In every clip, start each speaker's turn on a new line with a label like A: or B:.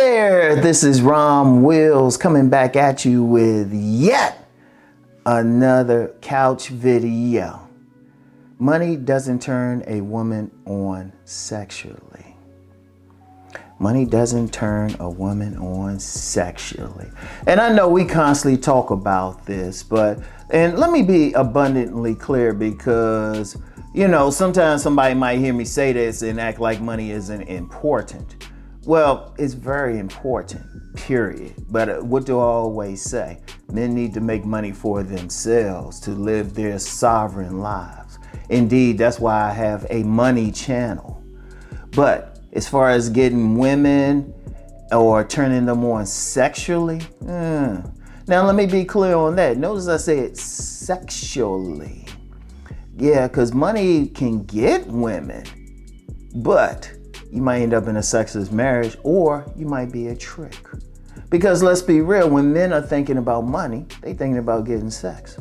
A: there, this is Rom Wills coming back at you with yet another couch video. Money doesn't turn a woman on sexually. Money doesn't turn a woman on sexually. And I know we constantly talk about this, and let me be abundantly clear because, sometimes somebody might hear me say this and act like money isn't important. Well, it's very important, period. But what do I always say? Men need to make money for themselves to live their sovereign lives. Indeed, that's why I have a money channel. But as far as getting women or turning them on sexually, now let me be clear on that. Notice I said sexually. Yeah, because money can get women, but you might end up in a sexless marriage, or you might be a trick. Because let's be real, when men are thinking about money, they thinking about getting sex.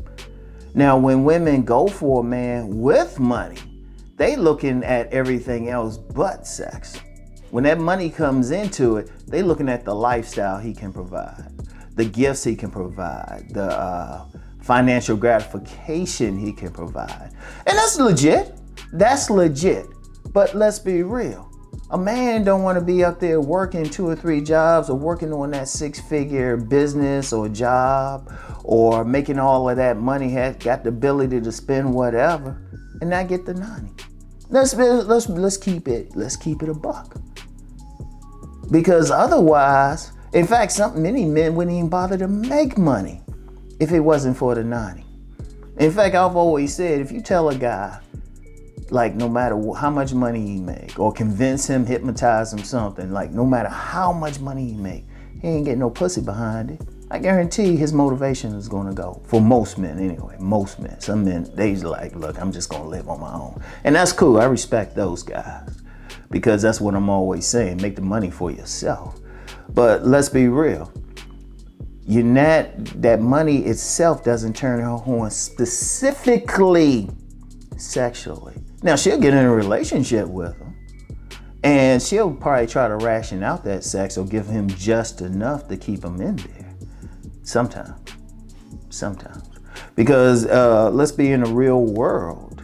A: Now, when women go for a man with money, they looking at everything else but sex. When that money comes into it, they looking at the lifestyle he can provide, the gifts he can provide, the financial gratification he can provide. And that's legit. That's legit. But let's be real. A man don't want to be up there working 2 or 3 jobs or working on that 6-figure business or job or making all of that money, got the ability to spend whatever and not get the 90. Let's keep it a buck. Because otherwise, in fact, many men wouldn't even bother to make money if it wasn't for the 90. In fact, I've always said, if you tell a guy, like no matter how much money he make, or convince him, hypnotize him something, like no matter how much money he make, he ain't getting no pussy behind it. I guarantee his motivation is gonna go, for most men anyway, most men. Some men, they like, look, I'm just gonna live on my own. And that's cool, I respect those guys. Because that's what I'm always saying, make the money for yourself. But let's be real, that money itself doesn't turn her on specifically sexually. Now, she'll get in a relationship with him, and she'll probably try to ration out that sex or give him just enough to keep him in there. Sometimes. Because let's be in the real world.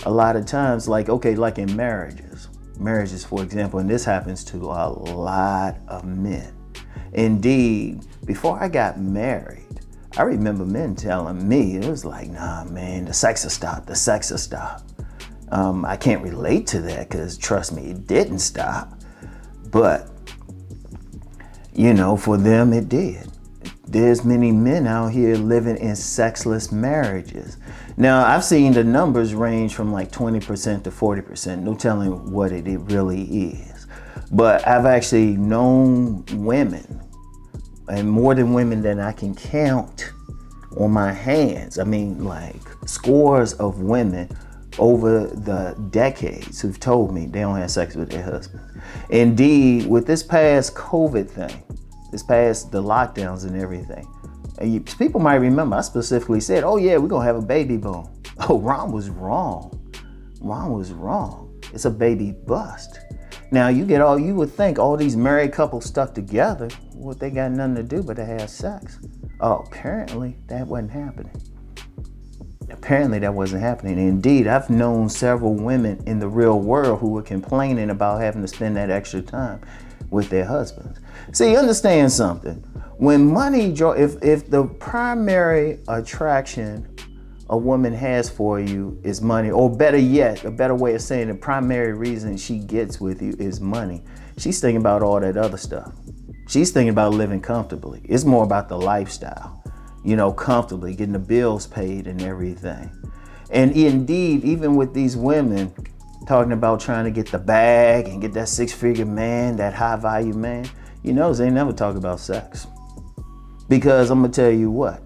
A: A lot of times, like in marriages, for example, and this happens to a lot of men. Indeed, before I got married, I remember men telling me, it was like, nah, man, the sex will stop. I can't relate to that because, trust me, it didn't stop. But, for them, it did. There's many men out here living in sexless marriages. Now, I've seen the numbers range from like 20% to 40%. No telling what it really is. But I've actually known women, and more than women than I can count on my hands. I mean, like scores of women over the decades who've told me they don't have sex with their husbands. Indeed, with this past COVID thing, the lockdowns and everything, and people might remember I specifically said, oh yeah, we're gonna have a baby boom. Oh, Ron was wrong. It's a baby bust. Now you would think all these married couples stuck together, what they got nothing to do but to have sex. Oh, apparently that wasn't happening. Indeed, I've known several women in the real world who were complaining about having to spend that extra time with their husbands. See, understand something. When money, if the primary attraction a woman has for you is money, or better yet, a better way of saying the primary reason she gets with you is money, she's thinking about all that other stuff. She's thinking about living comfortably. It's more about the lifestyle, comfortably, getting the bills paid and everything. And indeed, even with these women talking about trying to get the bag and get that 6-figure man, that high value man, they never talk about sex. Because I'm gonna tell you what,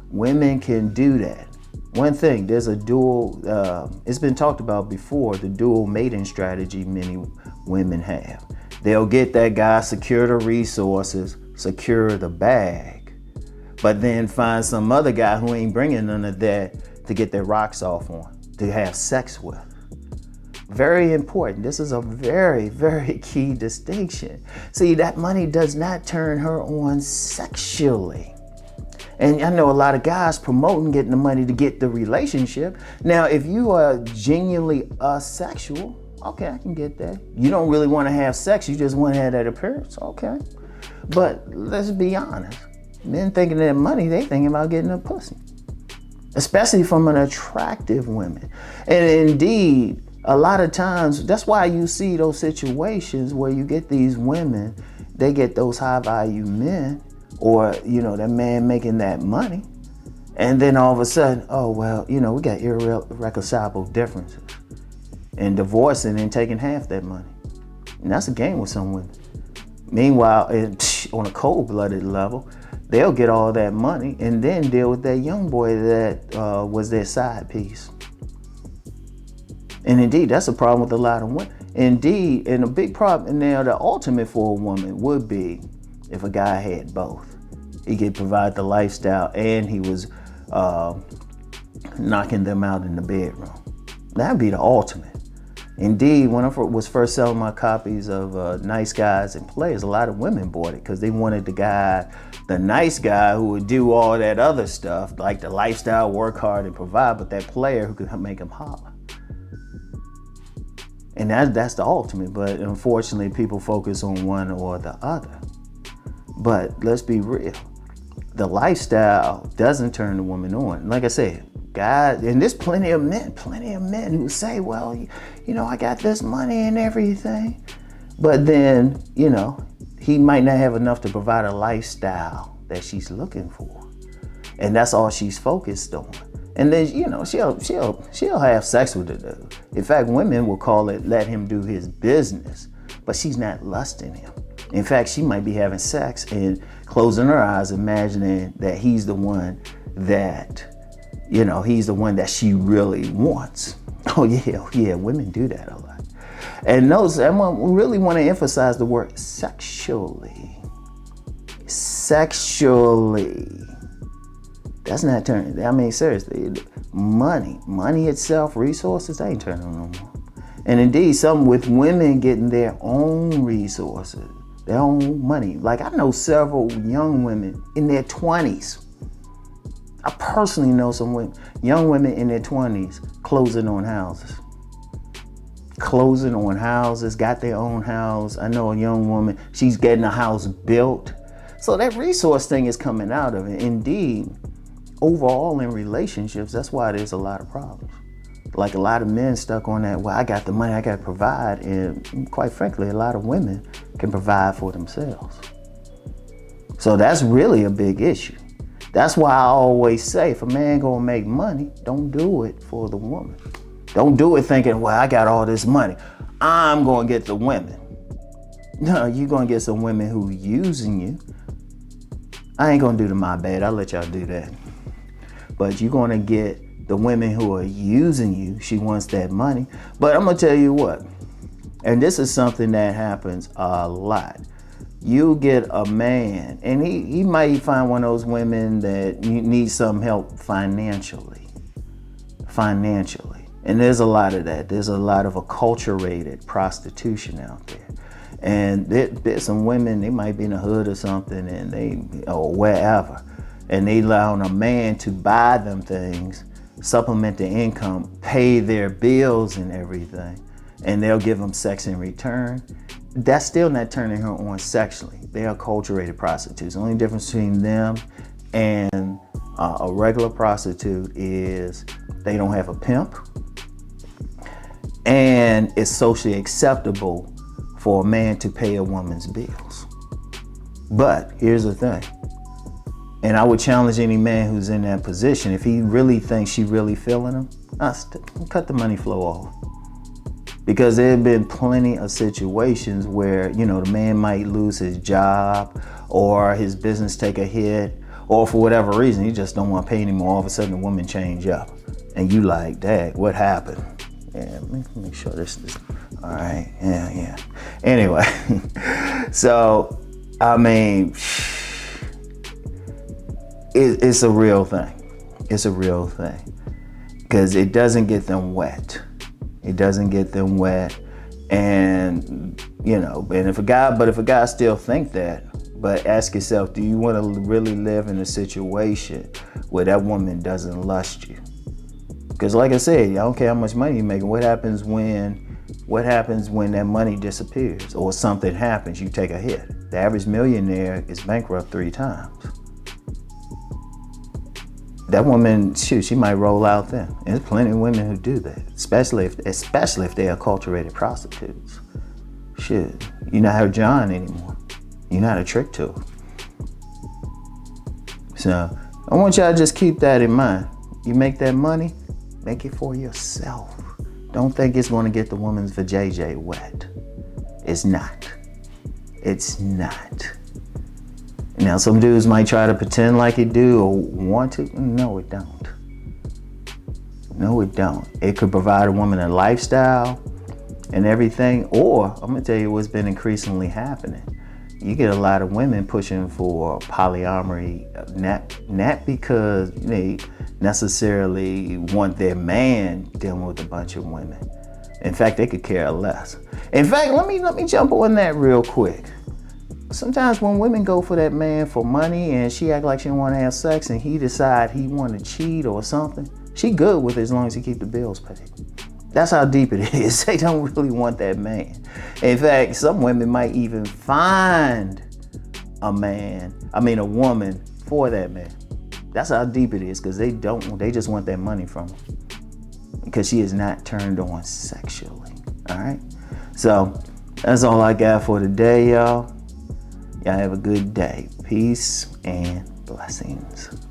A: women can do that. One thing, there's a dual, it's been talked about before, the dual mating strategy many women have. They'll get that guy, secure the resources, secure the bag, but then find some other guy who ain't bringing none of that to get their rocks off on, to have sex with. Very important. This is a very, very key distinction. See, that money does not turn her on sexually. And I know a lot of guys promoting getting the money to get the relationship. Now, if you are genuinely asexual, okay, I can get that. You don't really want to have sex, you just want to have that appearance, okay. But let's be honest. Men thinking that money, they thinking about getting a pussy. Especially from an attractive woman. And indeed, a lot of times, that's why you see those situations where you get these women, they get those high value men, or, that man making that money. And then all of a sudden, oh, well, we got irreconcilable differences. And divorcing and taking half that money. And that's a game with some women. Meanwhile, on a cold-blooded level, they'll get all that money and then deal with that young boy that was their side piece. And indeed, that's a problem with a lot of women. Indeed, and a big problem, now the ultimate for a woman would be if a guy had both. He could provide the lifestyle and he was knocking them out in the bedroom. That'd be the ultimate. Indeed, when I was first selling my copies of Nice Guys and Players, a lot of women bought it because they wanted the nice guy who would do all that other stuff, like the lifestyle, work hard and provide, but that player who could make them holler. And that's the ultimate, but unfortunately people focus on one or the other. But let's be real. The lifestyle doesn't turn the woman on. Like I said, guys, and there's plenty of men who say, well, I got this money and everything. But then, he might not have enough to provide a lifestyle that she's looking for. And that's all she's focused on. And then, she'll have sex with the dude. In fact, women will call it, let him do his business, but she's not lusting him. In fact, she might be having sex and closing her eyes, imagining that he's the one that, he's the one that she really wants. Oh yeah, women do that a lot. And notice, I really want to emphasize the word sexually. Sexually. That's not turning. I mean, seriously, money itself, resources, they ain't turning on no more. And indeed, some with women getting their own resources, their own money. Like I know several young women in their 20s. I personally know some young women in their 20s closing on houses. Closing on houses, got their own house. I know a young woman, she's getting a house built. So that resource thing is coming out of it. Indeed, overall in relationships, that's why there's a lot of problems. Like a lot of men stuck on that, well, I got the money, I got to provide. And quite frankly, a lot of women can provide for themselves. So that's really a big issue. That's why I always say, if a man gonna make money, don't do it for the woman. Don't do it thinking, well, I got all this money, I'm gonna get the women. No, you're gonna get some women who are using you. I ain't gonna do the my bad, I'll let y'all do that. But you're gonna get the women who are using you. She wants that money. But I'm gonna tell you what, and this is something that happens a lot. You get a man, and he might find one of those women that need some help financially. And there's a lot of that. There's a lot of acculturated prostitution out there. And there's some women, they might be in the hood or something, or wherever, and they allow a man to buy them things, supplement the income, pay their bills and everything, and they'll give them sex in return. That's still not turning her on sexually. They are acculturated prostitutes. The only difference between them and a regular prostitute is they don't have a pimp, and it's socially acceptable for a man to pay a woman's bills. But here's the thing, and I would challenge any man who's in that position, if he really thinks she really feeling him, cut the money flow off. Because there have been plenty of situations where, the man might lose his job or his business take a hit, or for whatever reason, he just don't want to pay anymore. All of a sudden, the woman change up. And you like, dang, what happened? Yeah, let me make sure this is, all right, yeah. Anyway, so, I mean, it's a real thing. It's a real thing. Because it doesn't get them wet. It doesn't get them wet. And, and if a guy still think that, but ask yourself, do you want to really live in a situation where that woman doesn't lust you? Because like I said, I don't care how much money you make. What happens when that money disappears or something happens? You take a hit. The average millionaire is bankrupt 3 times. That woman, shoot, she might roll out then. And there's plenty of women who do that, especially if they're acculturated prostitutes. Shit, you're not her John anymore. You're not a trick to her. So I want y'all to just keep that in mind. You make that money, make it for yourself. Don't think it's going to get the woman's vajayjay wet. It's not. It's not. Now, some dudes might try to pretend like it do or want to. No, it don't. No, it don't. It could provide a woman a lifestyle and everything, or I'm going to tell you what's been increasingly happening. You get a lot of women pushing for polyamory, not because they necessarily want their man dealing with a bunch of women. In fact, they could care less. In fact, let me jump on that real quick. Sometimes when women go for that man for money and she act like she don't want to have sex and he decide he want to cheat or something, she good with it as long as he keep the bills paid. That's how deep it is. They don't really want that man. In fact, some women might even find a woman for that man. That's how deep it is, because they just want that money from him. Because she is not turned on sexually. All right? So that's all I got for today, y'all. Y'all have a good day. Peace and blessings.